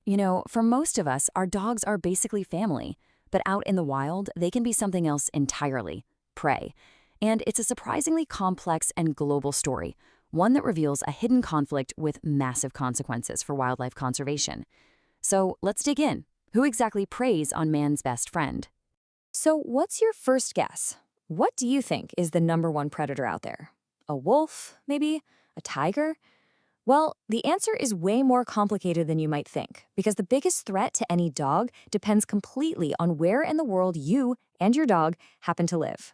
For most of us, our dogs are basically family, but out in the wild, they can be something else entirely, prey. And it's a surprisingly complex and global story, one that reveals a hidden conflict with massive consequences for wildlife conservation. So let's dig in. Who exactly preys on man's best friend? So, what's your first guess? What do you think is the number one predator out there? A wolf, maybe? A tiger? Well, the answer is way more complicated than you might think, because the biggest threat to any dog depends completely on where in the world you and your dog happen to live.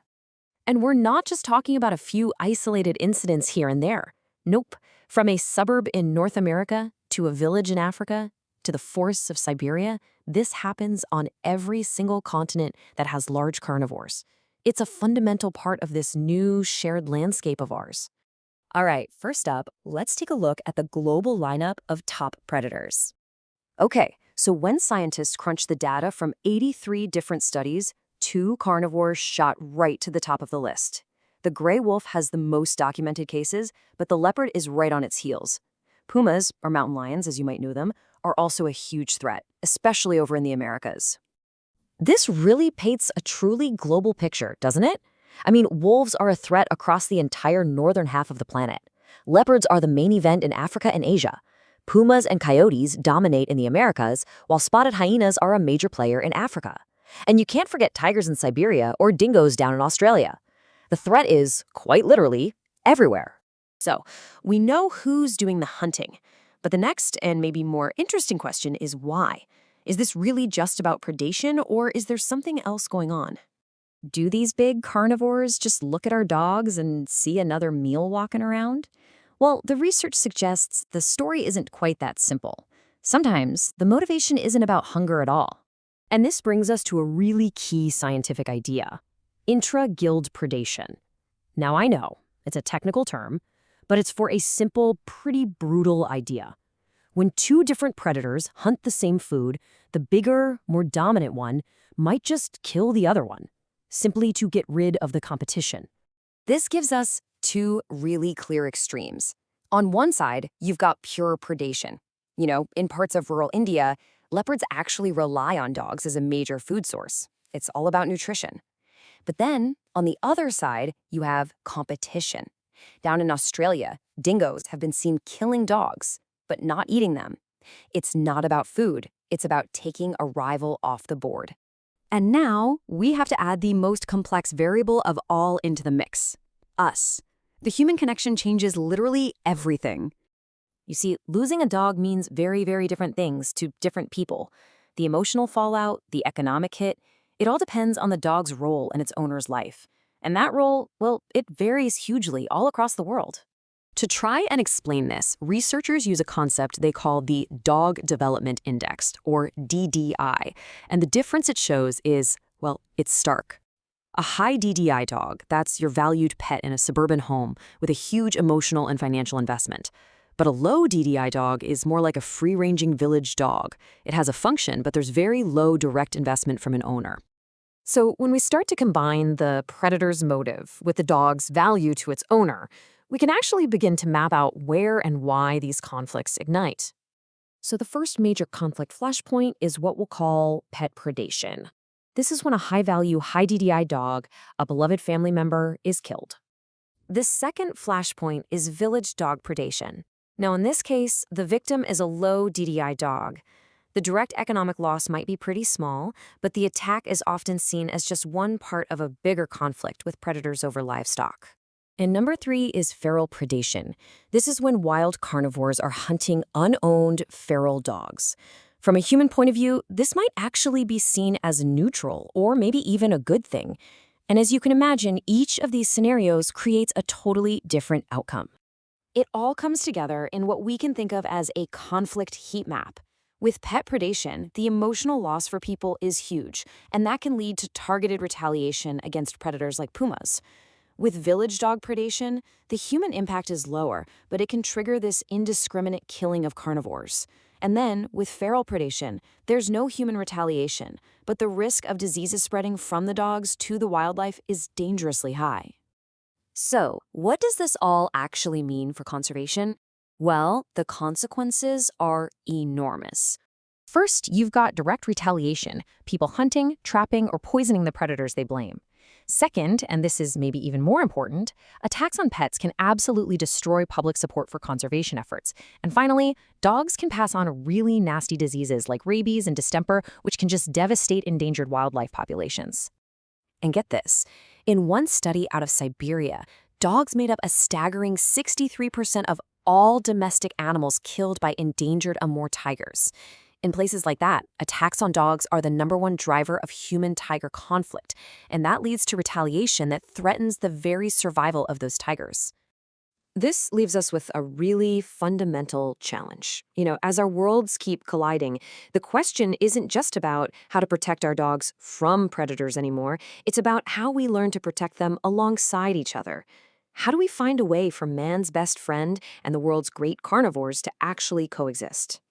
And we're not just talking about a few isolated incidents here and there. Nope. From a suburb in North America to a village in Africa to the forests of Siberia, this happens on every single continent that has large carnivores. It's a fundamental part of this new shared landscape of ours. All right, first up, let's take a look at the global lineup of top predators. Okay, so when scientists crunched the data from 83 different studies, two carnivores shot right to the top of the list. The gray wolf has the most documented cases, but the leopard is right on its heels. Pumas, or mountain lions as you might know them, are also a huge threat, especially over in the Americas. This really paints a truly global picture, doesn't it? I mean, wolves are a threat across the entire northern half of the planet. Leopards are the main event in Africa and Asia. Pumas and coyotes dominate in the Americas, while spotted hyenas are a major player in Africa. And you can't forget tigers in Siberia or dingoes down in Australia. The threat is, quite literally, everywhere. So, we know who's doing the hunting. But the next and maybe more interesting question is why? Is this really just about predation, or is there something else going on? Do these big carnivores just look at our dogs and see another meal walking around? Well, the research suggests the story isn't quite that simple. Sometimes the motivation isn't about hunger at all. And this brings us to a really key scientific idea: intra-guild predation. Now, I know it's a technical term, but it's for a simple, pretty brutal idea. When two different predators hunt the same food, the bigger, more dominant one might just kill the other one, simply to get rid of the competition. This gives us two really clear extremes. On one side, you've got pure predation. In parts of rural India, leopards actually rely on dogs as a major food source. It's all about nutrition. But then, on the other side, you have competition. Down in Australia, dingoes have been seen killing dogs, but not eating them. It's not about food. It's about taking a rival off the board. And now, we have to add the most complex variable of all into the mix: us. The human connection changes literally everything. You see, losing a dog means very, very different things to different people. The emotional fallout, the economic hit, it all depends on the dog's role in its owner's life. And that role, well, it varies hugely all across the world. To try and explain this, researchers use a concept they call the Dog Development Index, or DDI, and the difference it shows is, well, it's stark. A high DDI dog, that's your valued pet in a suburban home with a huge emotional and financial investment. But a low DDI dog is more like a free-ranging village dog. It has a function, but there's very low direct investment from an owner. So when we start to combine the predator's motive with the dog's value to its owner, we can actually begin to map out where and why these conflicts ignite. So the first major conflict flashpoint is what we'll call pet predation. This is when a high-value, high DDI dog, a beloved family member, is killed. The second flashpoint is village dog predation. Now, in this case, the victim is a low DDI dog. The direct economic loss might be pretty small, but the attack is often seen as just one part of a bigger conflict with predators over livestock. And number 3 is feral predation. This is when wild carnivores are hunting unowned feral dogs. From a human point of view, this might actually be seen as neutral or maybe even a good thing. And as you can imagine, each of these scenarios creates a totally different outcome. It all comes together in what we can think of as a conflict heat map. With pet predation, the emotional loss for people is huge, and that can lead to targeted retaliation against predators like pumas. With village dog predation, the human impact is lower, but it can trigger this indiscriminate killing of carnivores. And then, with feral predation, there's no human retaliation, but the risk of diseases spreading from the dogs to the wildlife is dangerously high. So, what does this all actually mean for conservation? Well, the consequences are enormous. First, you've got direct retaliation, people hunting, trapping, or poisoning the predators they blame. Second, and this is maybe even more important, attacks on pets can absolutely destroy public support for conservation efforts. And finally, dogs can pass on really nasty diseases like rabies and distemper, which can just devastate endangered wildlife populations. And get this, in one study out of Siberia, dogs made up a staggering 63% of all domestic animals killed by endangered Amur tigers. In places like that, attacks on dogs are the #1 driver of human-tiger conflict, and that leads to retaliation that threatens the very survival of those tigers. This leaves us with a really fundamental challenge. As our worlds keep colliding, the question isn't just about how to protect our dogs from predators anymore. It's about how we learn to protect them alongside each other. How do we find a way for man's best friend and the world's great carnivores to actually coexist?